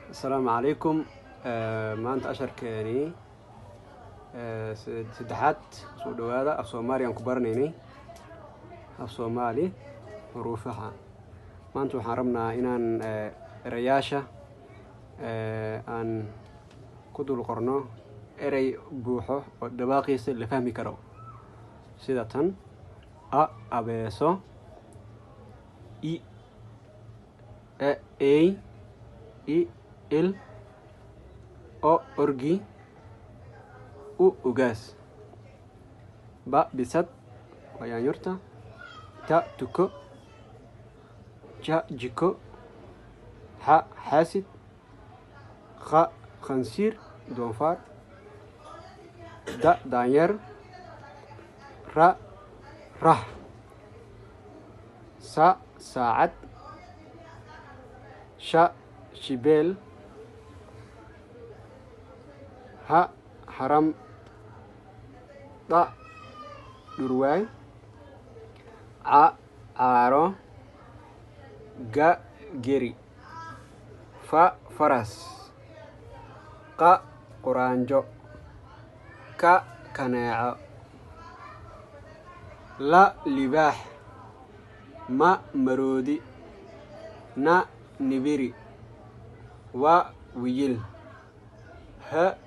السلام عليكم. ما أنت أشر كاني سدحات سود هذا الصومالي أن كبرنيني الصومالي ورفعها ما أنتوا حرمنا إن رياشة أن كدو القرنو إري بوحو ودباقي اللي فهمي كرو سيدة أبيسو إي أي il o orgi u ugaas ba bisad wayaanyurta ta tuko ja jiko ha xaasid kha khansiir doonfaar da daanyeer ra rah sa saacad sha shibeel ha haram da dhurwaay ca caaro ga geri fa faras qa quraanjo ka kaneeco la libaax ma maroodi na nibiri wa wiyil ha